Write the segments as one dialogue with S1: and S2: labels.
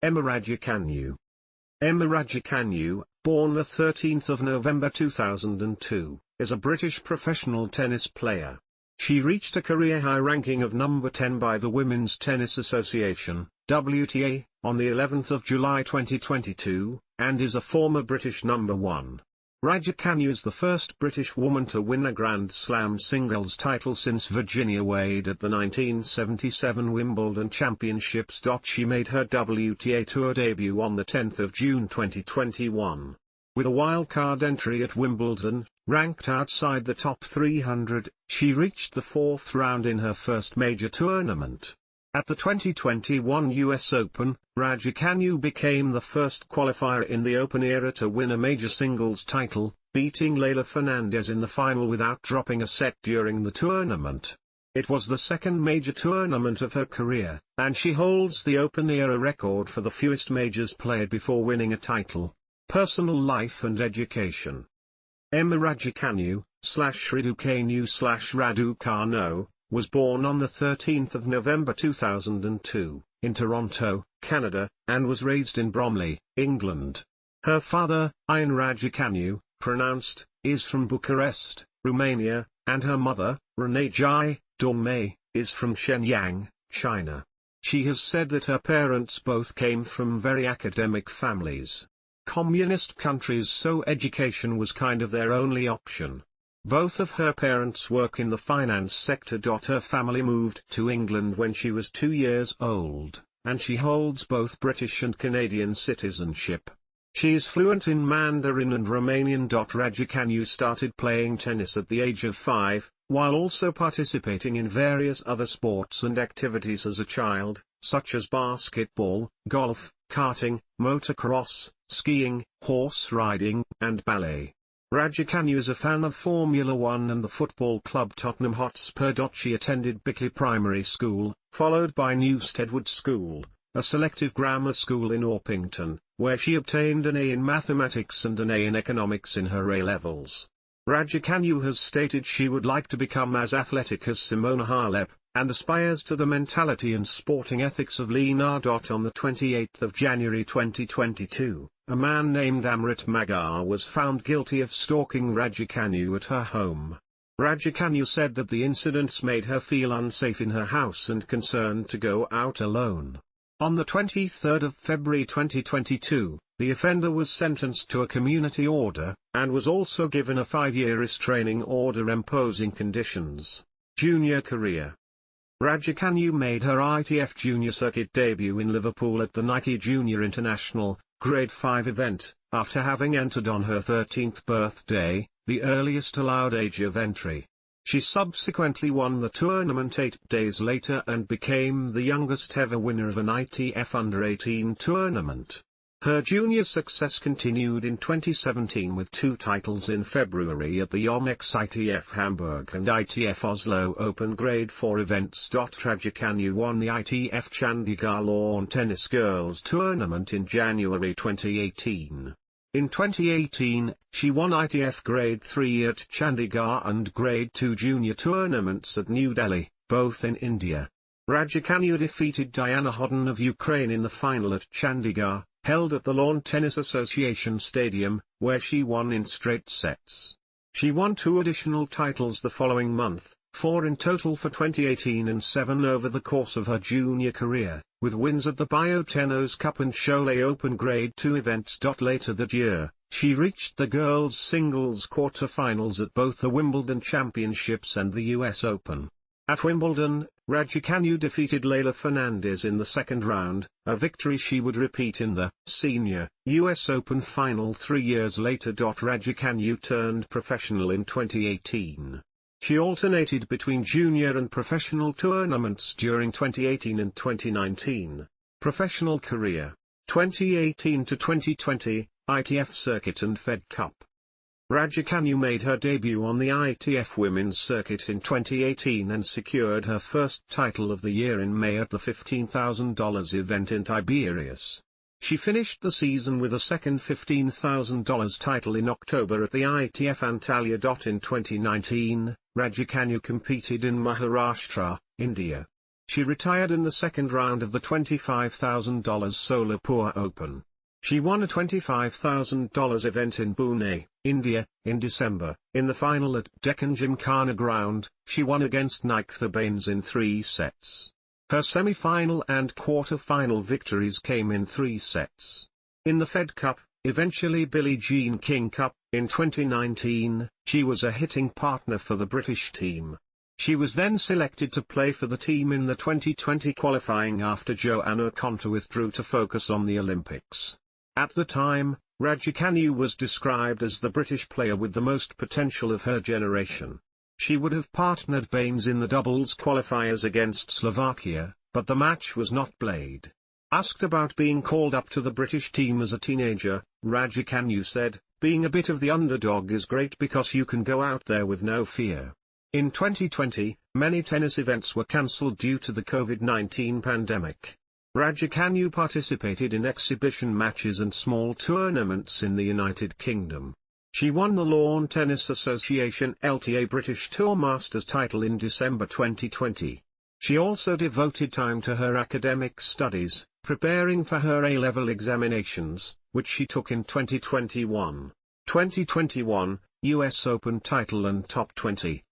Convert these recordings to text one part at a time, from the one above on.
S1: Emma Raducanu. Emma Raducanu, born the 13th of November 2002, is a British professional tennis player. She reached a career-high ranking of number 10 by the Women's Tennis Association, WTA, on the 11th of July 2022, and is a former British number 1. Raducanu is the first British woman to win a Grand Slam singles title since Virginia Wade at the 1977 Wimbledon Championships. She made her WTA Tour debut on the 10th of June 2021. With a wildcard entry at Wimbledon, ranked outside the top 300, she reached the fourth round in her first major tournament. At the 2021 US Open, Raducanu became the first qualifier in the Open era to win a major singles title, beating Leylah Fernandez in the final without dropping a set during the tournament. It was the second major tournament of her career, and she holds the Open era record for the fewest majors played before winning a title. Personal life and education. Emma Raducanu, Raducanu, was born on the 13th of November 2002, in Toronto, Canada, and was raised in Bromley, England. Her father, Ion Raducanu, pronounced, is from Bucharest, Romania, and her mother, Renee Jai Dorme, is from Shenyang, China. She has said that her parents both came from very academic families. Communist countries, so education was kind of their only option. Both of her parents work in the finance sector. Her family moved to England when she was 2 years old, and she holds both British and Canadian citizenship. She is fluent in Mandarin and Romanian. Raducanu started playing tennis at the age of 5, while also participating in various other sports and activities as a child, such as basketball, golf, karting, motocross, skiing, horse riding, and ballet. Raducanu is a fan of Formula One and the football club Tottenham Hotspur. She attended Bickley Primary School, followed by Newstead Wood School, a selective grammar school in Orpington, where she obtained an A in mathematics and an A in economics in her A-levels. Raducanu has stated she would like to become as athletic as Simona Halep, and aspires to the mentality and sporting ethics of Lena. On the 28th of January 2022, a man named Amrit Magar was found guilty of stalking Raducanu at her home. Raducanu said that the incidents made her feel unsafe in her house and concerned to go out alone. On the 23rd of February 2022, the offender was sentenced to a community order, and was also given a 5-year restraining order imposing conditions. Junior career. Raducanu made her ITF Junior Circuit debut in Liverpool at the Nike Junior International, Grade 5 event, after having entered on her 13th birthday, the earliest allowed age of entry. She subsequently won the tournament 8 days later and became the youngest ever winner of an ITF Under-18 tournament. Her junior success continued in 2017 with 2 titles in February at the Yonex ITF Hamburg and ITF Oslo Open Grade 4 events. Raducanu won the ITF Chandigarh Lawn Tennis Girls Tournament in January 2018. In 2018, she won ITF Grade 3 at Chandigarh and Grade 2 junior tournaments at New Delhi, both in India. Raducanu defeated Diana Hodin of Ukraine in the final at Chandigarh, held at the Lawn Tennis Association Stadium, where she won in straight sets. She won 2 additional titles the following month, 4 in total for 2018 and 7 over the course of her junior career, with wins at the Biotennos Cup and Cholet Open Grade 2 events. Later that year, she reached the girls' singles quarter-finals at both the Wimbledon Championships and the US Open. At Wimbledon, Raducanu defeated Leylah Fernandez in the second round, a victory she would repeat in the senior US Open final 3 years later. Raducanu turned professional in 2018. She alternated between junior and professional tournaments during 2018 and 2019. Professional career: 2018 to 2020, ITF Circuit and Fed Cup. Raducanu made her debut on the ITF Women's Circuit in 2018 and secured her first title of the year in May at the $15,000 event in Tiberias. She finished the season with a second $15,000 title in October at the ITF Antalya. In 2019, Raducanu competed in Maharashtra, India. She retired in the second round of the $25,000 Solapur Open. She won a $25,000 event in Pune, India, in December. In the final at Deccan Gymkhana Ground, she won against Nikitha Bains in 3 sets. Her semi-final and quarter-final victories came in 3 sets. In the Fed Cup, eventually Billie Jean King Cup, in 2019, she was a hitting partner for the British team. She was then selected to play for the team in the 2020 qualifying after Joanna Konta withdrew to focus on the Olympics. At the time, Raducanu was described as the British player with the most potential of her generation. She would have partnered Bains in the doubles qualifiers against Slovakia, but the match was not played. Asked about being called up to the British team as a teenager, Raducanu said, "Being a bit of the underdog is great because you can go out there with no fear." In 2020, many tennis events were cancelled due to the COVID-19 pandemic. Raducanu participated in exhibition matches and small tournaments in the United Kingdom. She won the Lawn Tennis Association LTA British Tour Masters title in December 2020. She also devoted time to her academic studies, preparing for her A-level examinations, which she took in 2021. 2021, US Open title and top 20.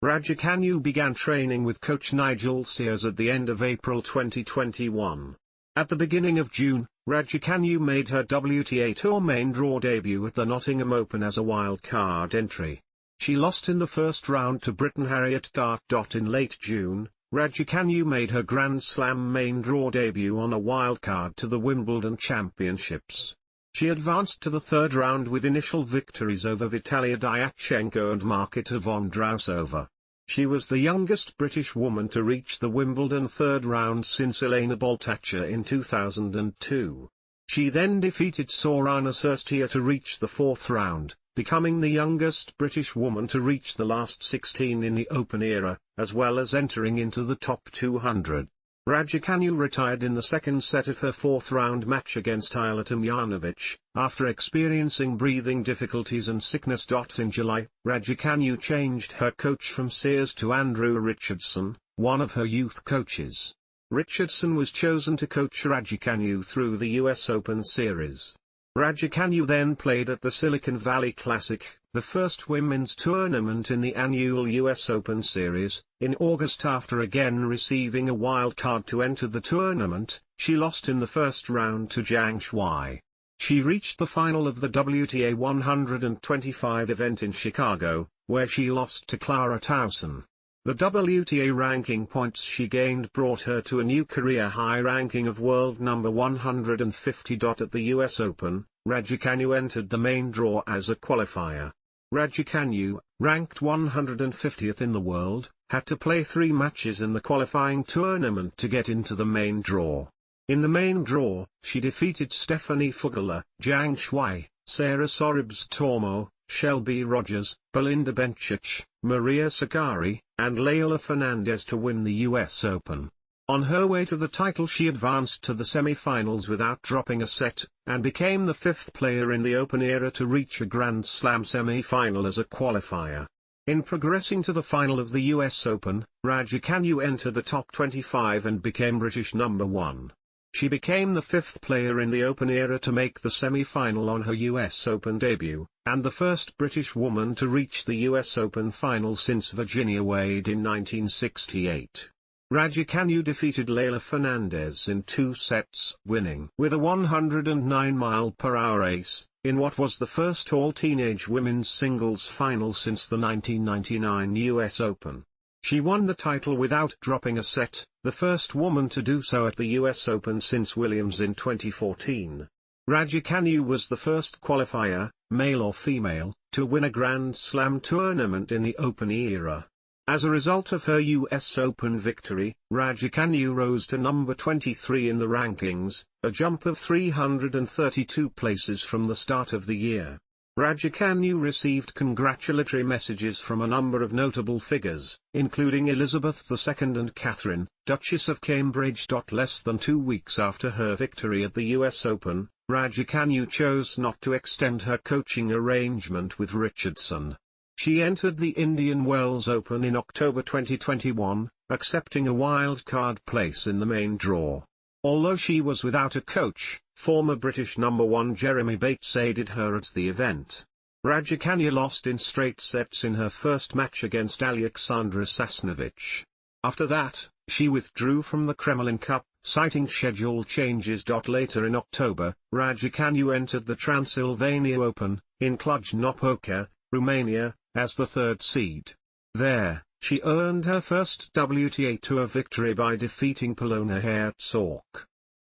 S1: Raducanu began training with coach Nigel Sears at the end of April 2021. At the beginning of June, Raducanu made her WTA Tour main draw debut at the Nottingham Open as a wild-card entry. She lost in the first round to Briton Harriet Dart. In late June, Raducanu made her Grand Slam main draw debut on a wildcard to the Wimbledon Championships. She advanced to the third round with initial victories over Vitalia Dyachenko and Marketa Vondrousova. She was the youngest British woman to reach the Wimbledon third round since Elena Boltacher in 2002. She then defeated Sorana Cirstea to reach the fourth round, becoming the youngest British woman to reach the last 16 in the Open era, as well as entering into the top 200. Raducanu retired in the second set of her fourth-round match against Ajla Tomljanovic, after experiencing breathing difficulties and sickness. In July, Raducanu changed her coach from Sears to Andrew Richardson, one of her youth coaches. Richardson was chosen to coach Raducanu through the US Open Series. Raducanu then played at the Silicon Valley Classic, the first women's tournament in the annual US Open Series. In August, after again receiving a wild card to enter the tournament, she lost in the first round to Zhang Shuai. She reached the final of the WTA 125 event in Chicago, where she lost to Clara Towson. The WTA ranking points she gained brought her to a new career-high ranking of world number 150. At the US Open, Raducanu entered the main draw as a qualifier. Raducanu, ranked 150th in the world, had to play 3 matches in the qualifying tournament to get into the main draw. In the main draw, she defeated Stephanie Fugala, Zhang Shuai, Sarah Sorribes-Tormo, Shelby Rogers, Belinda Bencic, Maria Sakkari, and Leylah Fernandez to win the US Open. On her way to the title, she advanced to the semi-finals without dropping a set, and became the 5th player in the Open era to reach a Grand Slam semi-final as a qualifier. In progressing to the final of the US Open, Raducanu entered the top 25 and became British number 1. She became the 5th player in the Open era to make the semi-final on her US Open debut, and the first British woman to reach the US Open final since Virginia Wade in 1968. Raducanu defeated Leylah Fernandez in 2 sets, winning with a 109-mile-per-hour ace, in what was the first all-teenage women's singles final since the 1999 US Open. She won the title without dropping a set, the first woman to do so at the US Open since Williams in 2014. Raducanu was the first qualifier, male or female, to win a Grand Slam tournament in the Open era. As a result of her US Open victory, Raducanu rose to number 23 in the rankings, a jump of 332 places from the start of the year. Raducanu received congratulatory messages from a number of notable figures, including Elizabeth II and Catherine, Duchess of Cambridge. Less than 2 weeks after her victory at the US Open, Raducanu chose not to extend her coaching arrangement with Richardson. She entered the Indian Wells Open in October 2021, accepting a wild-card place in the main draw. Although she was without a coach, former British number 1 Jeremy Bates aided her at the event. Raducanu lost in straight sets in her first match against Alexandra Sasnovich. After that, she withdrew from the Kremlin Cup, citing schedule changes. Later in October, Raducanu entered the Transylvania Open, in Cluj-Napoca, Romania, as the third seed. There, she earned her first WTA Tour victory by defeating Polona Hertzog.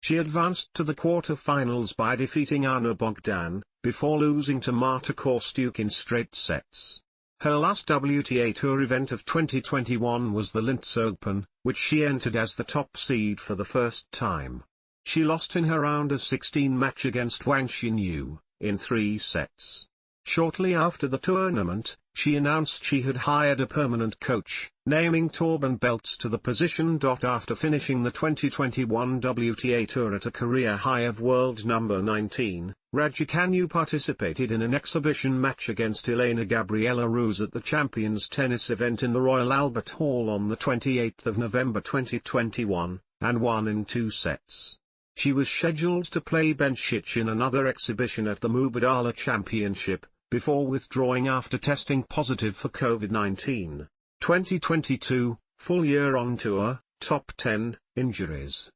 S1: She advanced to the quarter-finals by defeating Anna Bogdan, before losing to Marta Kostyuk in straight sets. Her last WTA Tour event of 2021 was the Linz Open, which she entered as the top seed for the first time. She lost in her round of 16 match against Wang Xinyu, in 3 sets. Shortly after the tournament, she announced she had hired a permanent coach, naming Torben Beltz to the position. After finishing the 2021 WTA Tour at a career high of world number 19, Raducanu participated in an exhibition match against Elena Gabriela Ruse at the Champions Tennis event in the Royal Albert Hall on the 28th of November 2021, and won in 2 sets. She was scheduled to play Bencic in another exhibition at the Mubadala Championship, before withdrawing after testing positive for COVID-19. 2022, full year on tour, top 10, injuries.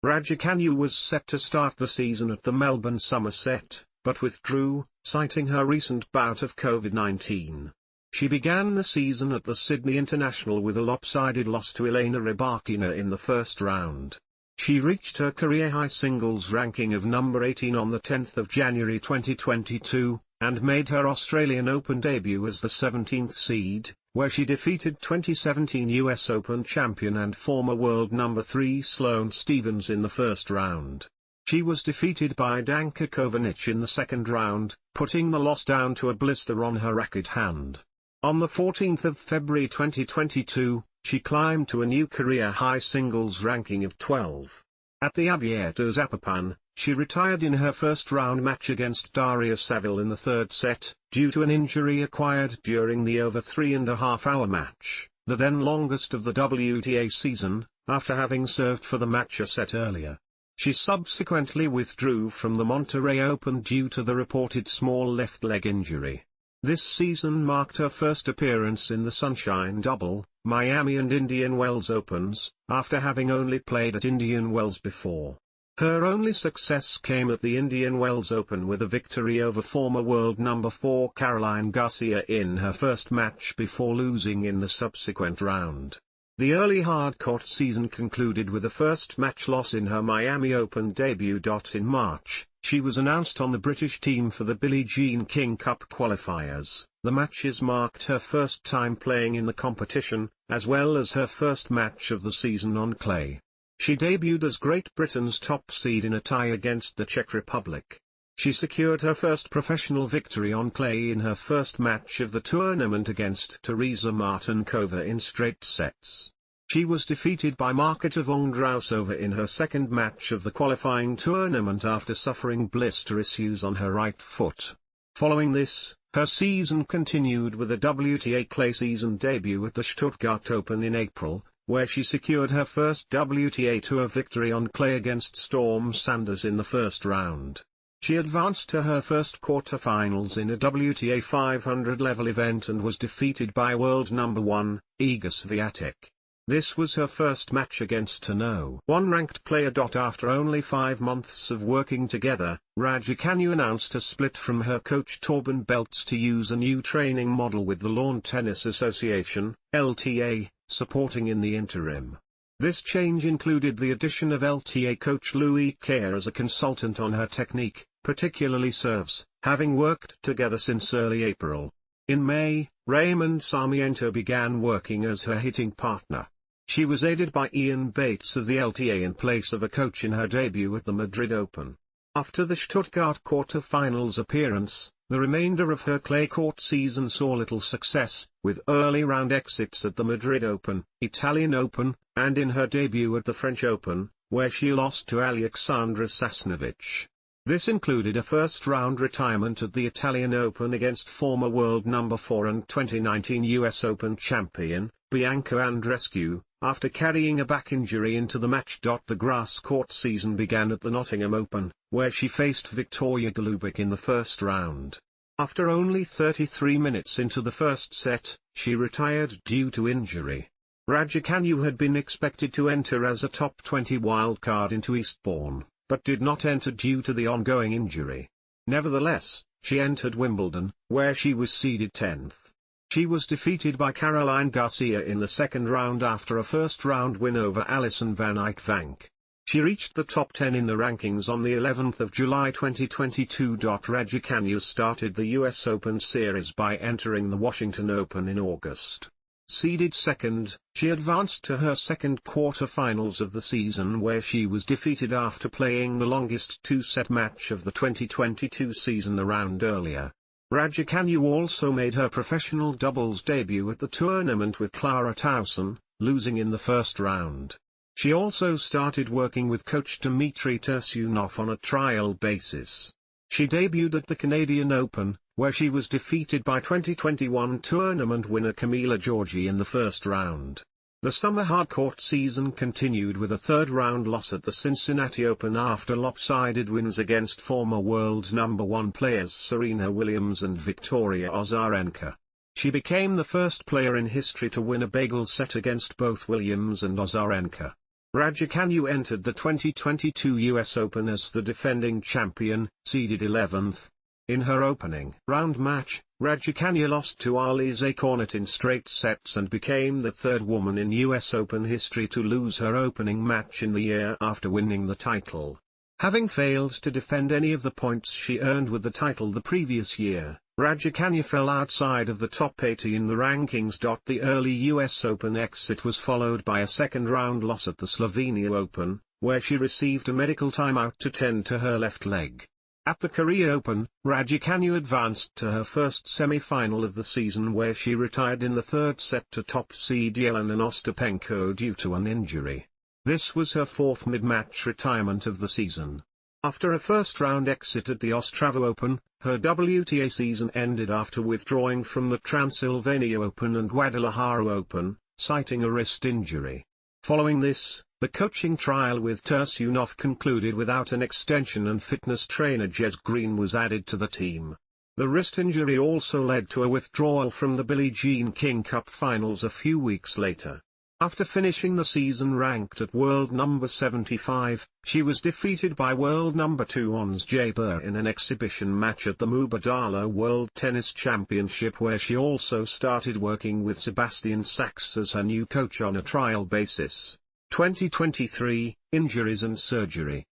S1: Raducanu was set to start the season at the Melbourne Somerset, but withdrew, citing her recent bout of COVID-19. She began the season at the Sydney International with a lopsided loss to Elena Rybakina in the first round. She reached her career-high singles ranking of number 18 on the 10th of January 2022, and made her Australian Open debut as the 17th seed, where she defeated 2017 US Open champion and former world number 3 Sloane Stephens in the first round. She was defeated by Danka Kovanic in the second round, putting the loss down to a blister on her racket hand. On the 14th of February 2022, she climbed to a new career-high singles ranking of 12. At the Abieta Zapopan, she retired in her first-round match against Daria Saville in the third set, due to an injury acquired during the over 3.5-hour match, the then longest of the WTA season, after having served for the match a set earlier. She subsequently withdrew from the Monterrey Open due to the reported small left leg injury. This season marked her first appearance in the Sunshine Double, Miami and Indian Wells Opens, after having only played at Indian Wells before. Her only success came at the Indian Wells Open with a victory over former world number 4 Caroline Garcia in her first match before losing in the subsequent round. The early hard-court season concluded with a first match loss in her Miami Open debut. In March, she was announced on the British team for the Billie Jean King Cup qualifiers. The matches marked her first time playing in the competition, as well as her first match of the season on clay. She debuted as Great Britain's top seed in a tie against the Czech Republic. She secured her first professional victory on clay in her first match of the tournament against Teresa Martinkova in straight sets. She was defeated by Marketa Vondrousova in her second match of the qualifying tournament after suffering blister issues on her right foot. Following this, her season continued with a WTA clay season debut at the Stuttgart Open in April, where she secured her first WTA Tour victory on clay against Storm Sanders in the first round. She advanced to her first quarter-finals in a WTA 500 level event and was defeated by world number 1, Iga Swiatek. This was her first match against a No. 1 ranked player. After only 5 months of working together, Raducanu announced a split from her coach Torben Beltz to use a new training model with the Lawn Tennis Association, LTA, supporting in the interim. This change included the addition of LTA coach Louis Kerr as a consultant on her technique, particularly serves, having worked together since early April. In May, Raymond Sarmiento began working as her hitting partner. She was aided by Ian Bates of the LTA in place of a coach in her debut at the Madrid Open. After the Stuttgart quarter-finals appearance, the remainder of her clay court season saw little success, with early round exits at the Madrid Open, Italian Open, and in her debut at the French Open, where she lost to Alexandra Sasnovich. This included a first-round retirement at the Italian Open against former world number 4 and 2019 US Open champion, Bianca Andreescu, after carrying a back injury into the match. The grass court season began at the Nottingham Open, where she faced Victoria Golubic in the first round. After only 33 minutes into the first set, she retired due to injury. Raducanu had been expected to enter as a top 20 wildcard into Eastbourne, but did not enter due to the ongoing injury. Nevertheless, she entered Wimbledon, where she was seeded 10th. She was defeated by Caroline Garcia in the second round after a first-round win over Alison van Uytvanck. She reached the top 10 in the rankings on the 11th of July 2022. Raducanu started the US Open series by entering the Washington Open in August. Seeded second, she advanced to her second quarter-finals of the season, where she was defeated after playing the longest two-set match of the 2022 season a round earlier. Raducanu also made her professional doubles debut at the tournament with Clara Towson, losing in the first round. She also started working with coach Dmitry Tursunov on a trial basis. She debuted at the Canadian Open, where she was defeated by 2021 tournament winner Camila Giorgi in the first round. The summer hardcourt season continued with a third-round loss at the Cincinnati Open after lopsided wins against former world's number 1 players Serena Williams and Victoria Azarenka. She became the first player in history to win a bagel set against both Williams and Azarenka. Raducanu entered the 2022 US Open as the defending champion, seeded 11th. In her opening round match, Raducanu lost to Alize Cornet in straight sets and became the third woman in US Open history to lose her opening match in the year after winning the title. Having failed to defend any of the points she earned with the title the previous year, Raducanu fell outside of the top 80 in the rankings. The early US Open exit was followed by a second-round loss at the Slovenia Open, where she received a medical timeout to tend to her left leg. At the Korea Open, Raducanu advanced to her first semi-final of the season, where she retired in the third set to top seed Jelena Ostapenko due to an injury. This was her fourth mid-match retirement of the season. After a first-round exit at the Ostrava Open, her WTA season ended after withdrawing from the Transylvania Open and Guadalajara Open, citing a wrist injury. Following this, the coaching trial with Tursunov concluded without an extension, and fitness trainer Jez Green was added to the team. The wrist injury also led to a withdrawal from the Billie Jean King Cup finals a few weeks later. After finishing the season ranked at world number 75, she was defeated by world number 2 Ons Jabeur in an exhibition match at the Mubadala World Tennis Championship, where she also started working with Sebastian Sachs as her new coach on a trial basis. 2023, Injuries and Surgery.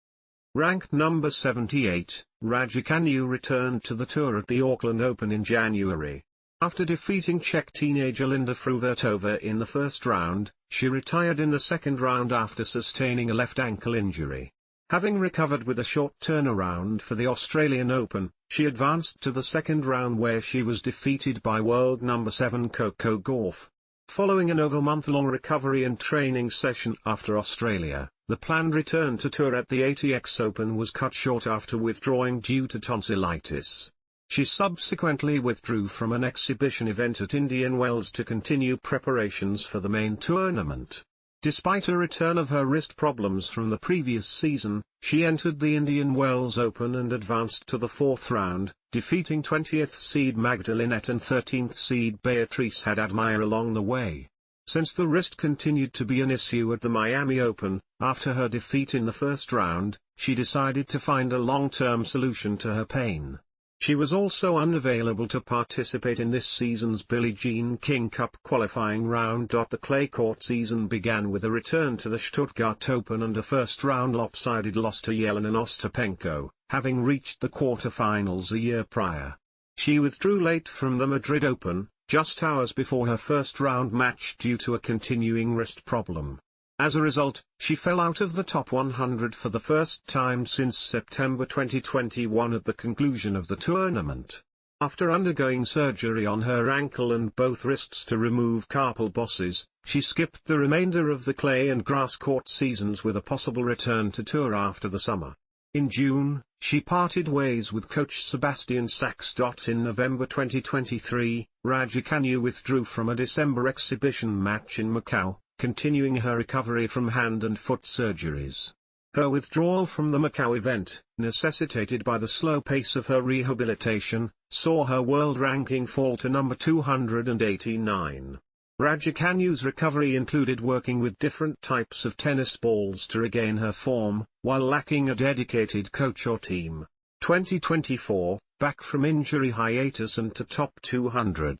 S1: Ranked number 78, Raducanu returned to the tour at the Auckland Open in January. After defeating Czech teenager Linda Fruhvirtova in the first round, she retired in the second round after sustaining a left ankle injury. Having recovered with a short turnaround for the Australian Open, she advanced to the second round, where she was defeated by world number 7 Coco Gauff. Following an over-month-long recovery and training session after Australia, the planned return to tour at the ATX Open was cut short after withdrawing due to tonsillitis. She subsequently withdrew from an exhibition event at Indian Wells to continue preparations for the main tournament. Despite a return of her wrist problems from the previous season, she entered the Indian Wells Open and advanced to the fourth round, defeating 20th seed Magdalinette and 13th seed Beatrice Haddad-Maia along the way. Since the wrist continued to be an issue at the Miami Open, after her defeat in the first round, she decided to find a long-term solution to her pain. She was also unavailable to participate in this season's Billie Jean King Cup qualifying round. The clay court season began with a return to the Stuttgart Open and a first-round lopsided loss to Jelena Ostapenko, having reached the quarter-finals a year prior. She withdrew late from the Madrid Open, just hours before her first-round match due to a continuing wrist problem. As a result, she fell out of the top 100 for the first time since September 2021 at the conclusion of the tournament. After undergoing surgery on her ankle and both wrists to remove carpal bosses, she skipped the remainder of the clay and grass court seasons with a possible return to tour after the summer. In June, She parted ways with coach Sebastian Sachs. In November 2023, Raducanu withdrew from a December exhibition match in Macau, continuing her recovery from hand and foot surgeries. Her withdrawal from the Macau event, necessitated by the slow pace of her rehabilitation, saw her world ranking fall to number 289. Raducanu's recovery included working with different types of tennis balls to regain her form, while lacking a dedicated coach or team. 2024, back from injury hiatus and to top 200.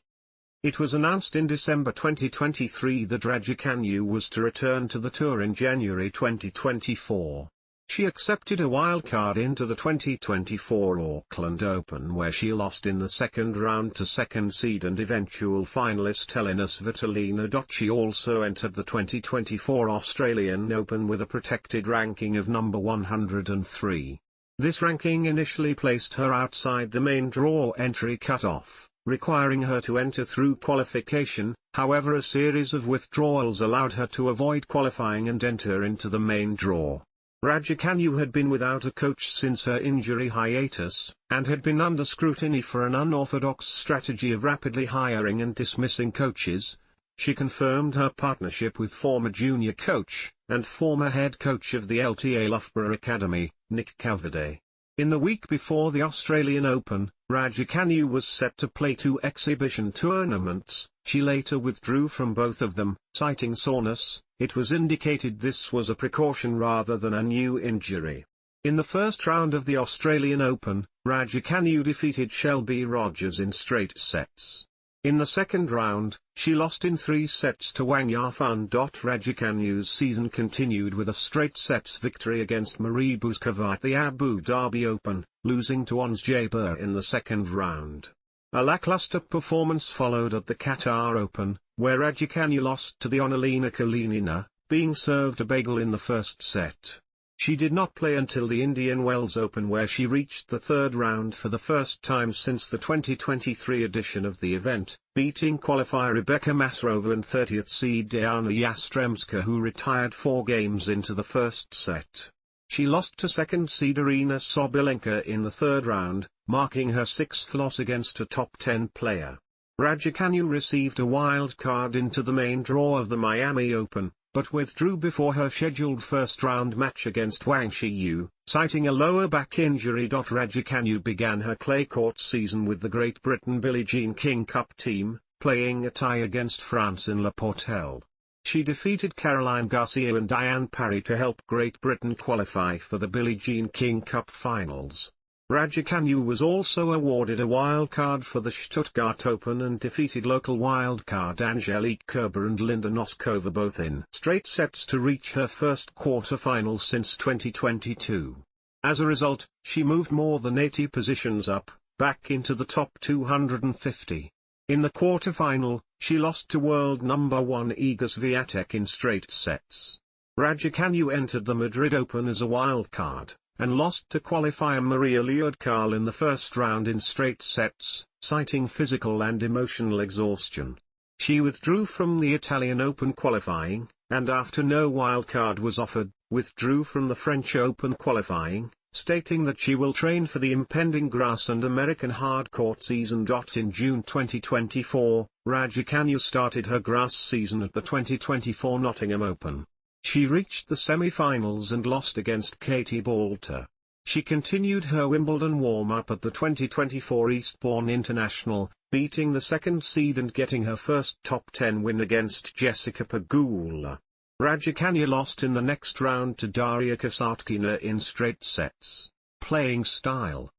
S1: It was announced in December 2023 that Raducanu was to return to the tour in January 2024. She accepted a wildcard into the 2024 Auckland Open, where she lost in the second round to second seed and eventual finalist Elina Svitolina. She also entered the 2024 Australian Open with a protected ranking of number 103. This ranking initially placed her outside the main draw entry cutoff, requiring her to enter through qualification. However, a series of withdrawals allowed her to avoid qualifying and enter into the main draw. Raducanu had been without a coach since her injury hiatus, and had been under scrutiny for an unorthodox strategy of rapidly hiring and dismissing coaches. She confirmed her partnership with former junior coach, and former head coach of the LTA Loughborough Academy, Nick Cavade. In the week before the Australian Open, Raducanu was set to play 2 exhibition tournaments. She later withdrew from both of them, citing soreness. It was indicated this was a precaution rather than a new injury. In the first round of the Australian Open, Raducanu defeated Shelby Rogers in straight sets. In the second round, she lost in 3 sets to Wang Yafan. Raducanu's season continued with a straight sets victory against Marie Bouzkova at the Abu Dhabi Open, losing to Ons Jabeur in the second round. A lackluster performance followed at the Qatar Open, where Raducanu lost to the Annalena Kalinina, being served a bagel in the first set. She did not play until the Indian Wells Open, where she reached the third round for the first time since the 2023 edition of the event, beating qualifier Rebecca Masarova and 30th seed Diana Yastremska, who retired 4 games into the first set. She lost to second seed Arina Sabalenka in the third round, marking her 6th loss against a top 10 player. Raducanu received a wild card into the main draw of the Miami Open, but withdrew before her scheduled first-round match against Wang Shiyu, citing a lower back injury. Raducanu began her clay court season with the Great Britain Billie Jean King Cup team, playing a tie against France in La Portelle. She defeated Caroline Garcia and Diane Parry to help Great Britain qualify for the Billie Jean King Cup finals. Raducanu was also awarded a wildcard for the Stuttgart Open and defeated local wildcard Angelique Kerber and Linda Noskova both in straight sets to reach her first quarterfinal since 2022. As a result, she moved more than 80 positions up, back into the top 250. In the quarterfinal, she lost to world number 1 Iga Swiatek in straight sets. Raducanu entered the Madrid Open as a wildcard, and lost to qualifier Maria Liudkal in the first round in straight sets, citing physical and emotional exhaustion. She withdrew from the Italian Open qualifying, and after no wildcard was offered, withdrew from the French Open qualifying, stating that she will train for the impending grass and American hardcourt season. In June 2024, Raducanu started her grass season at the 2024 Nottingham Open. She reached the semi-finals and lost against Katie Boulter. She continued her Wimbledon warm-up at the 2024 Eastbourne International, beating the second seed and getting her first top 10 win against Jessica Pegula. Raducanu lost in the next round to Daria Kasatkina in straight sets. Playing style.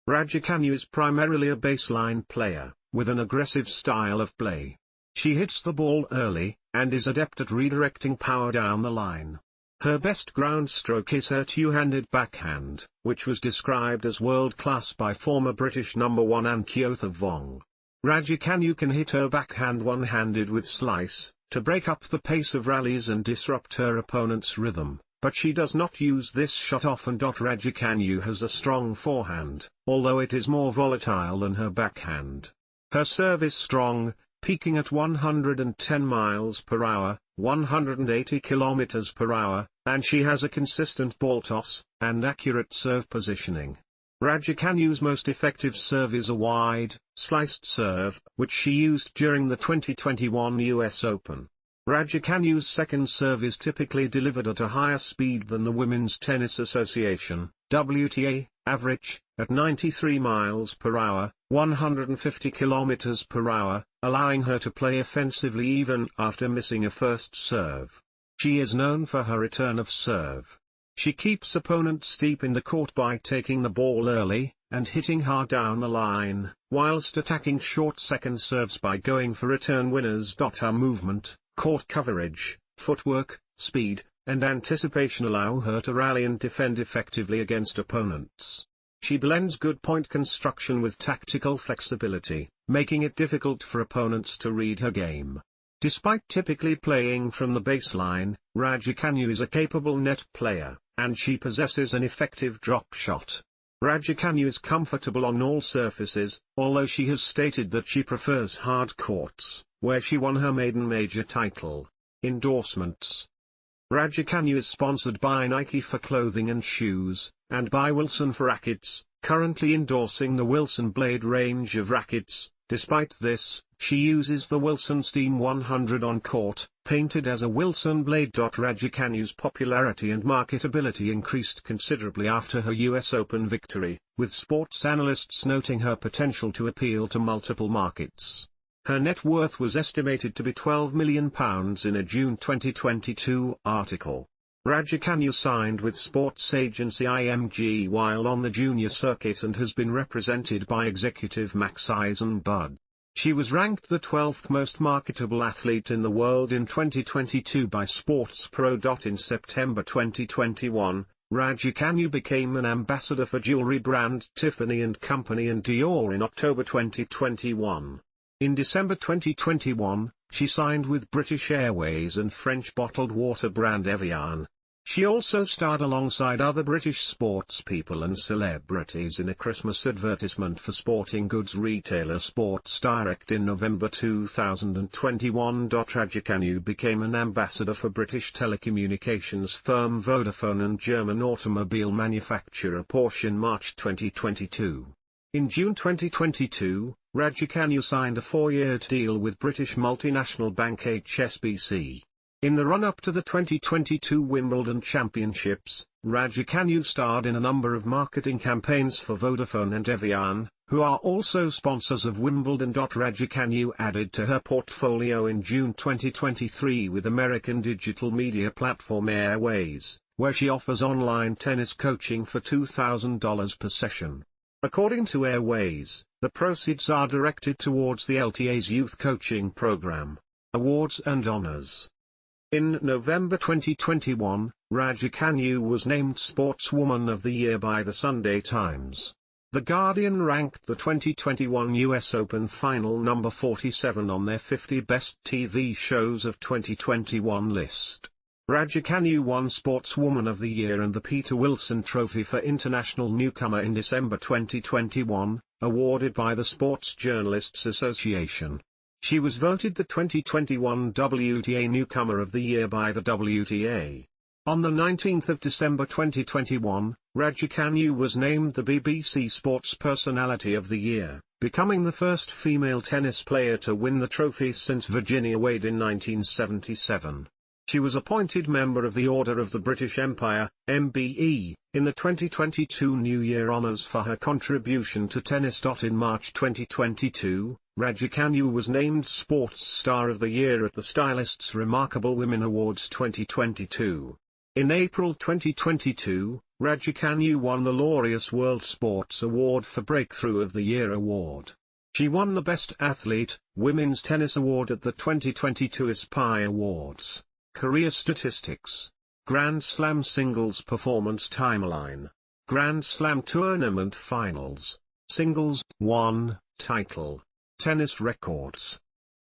S1: Raducanu is primarily a baseline player, with an aggressive style of play. She hits the ball early, and is adept at redirecting power down the line. Her best ground stroke is her two-handed backhand, which was described as world-class by former British number 1 Ankyotha Vong. Raducanu can hit her backhand one-handed with slice, to break up the pace of rallies and disrupt her opponent's rhythm, but she does not use this shot often. Raducanu has a strong forehand, although it is more volatile than her backhand. Her serve is strong, peaking at 110 miles per hour, 180 kilometers per hour, and she has a consistent ball toss, and accurate serve positioning. Raducanu's most effective serve is a wide, sliced serve, which she used during the 2021 US Open. Raducanu's second serve is typically delivered at a higher speed than the Women's Tennis Association (WTA) average, at 93 miles per hour, 150 kilometers per hour, allowing her to play offensively even after missing a first serve. She is known for her return of serve. She keeps opponents deep in the court by taking the ball early, and hitting hard down the line, whilst attacking short second serves by going for return winners. Her movement, court coverage, footwork, speed, and anticipation allow her to rally and defend effectively against opponents. She blends good point construction with tactical flexibility, making it difficult for opponents to read her game. Despite typically playing from the baseline, Raducanu is a capable net player, and she possesses an effective drop shot. Raducanu is comfortable on all surfaces, although she has stated that she prefers hard courts, where she won her maiden major title. Endorsements. Raducanu is sponsored by Nike for clothing and shoes, and by Wilson for rackets, currently endorsing the Wilson Blade range of rackets. Despite this, she uses the Wilson Steam 100 on court, painted as a Wilson Blade. Raducanu's popularity and marketability increased considerably after her US Open victory, with sports analysts noting her potential to appeal to multiple markets. Her net worth was estimated to be £12 million in a June 2022 article. Raducanu signed with sports agency IMG while on the junior circuit and has been represented by executive Max Eisenbud. She was ranked the 12th most marketable athlete in the world in 2022 by SportsPro. In September 2021, Raducanu became an ambassador for jewelry brand Tiffany & Company and Dior in October 2021. In December 2021, she signed with British Airways and French bottled water brand Evian. She also starred alongside other British sportspeople and celebrities in a Christmas advertisement for sporting goods retailer Sports Direct in November 2021. Raducanu became an ambassador for British telecommunications firm Vodafone and German automobile manufacturer Porsche in March 2022. In June 2022, Raducanu signed a 4-year deal with British multinational bank HSBC. In the run-up to the 2022 Wimbledon Championships, Raducanu starred in a number of marketing campaigns for Vodafone and Evian, who are also sponsors of Wimbledon. Raducanu added to her portfolio in June 2023 with American digital media platform Airways, where she offers online tennis coaching for $2,000 per session. According to Airways, the proceeds are directed towards the LTA's youth coaching program. Awards and honors. In November 2021, Raducanu was named Sportswoman of the Year by the Sunday Times. The Guardian ranked the 2021 US Open final number 47 on their 50 Best TV Shows of 2021 list. Raducanu won Sportswoman of the Year and the Peter Wilson Trophy for International Newcomer in December 2021, awarded by the Sports Journalists Association. She was voted the 2021 WTA Newcomer of the Year by the WTA. On the 19th of December 2021, Raducanu was named the BBC Sports Personality of the Year, becoming the first female tennis player to win the trophy since Virginia Wade in 1977. She was appointed member of the Order of the British Empire, MBE, in the 2022 New Year Honours for her contribution to tennis. In March 2022, Raducanu was named Sports Star of the Year at the Stylists' Remarkable Women Awards 2022. In April 2022, Raducanu won the Laureus World Sports Award for Breakthrough of the Year award. She won the Best Athlete, Women's Tennis Award at the 2022 Aspire Awards. Career statistics. Grand Slam Singles Performance Timeline. Grand Slam Tournament Finals. Singles 1 title. Tennis records.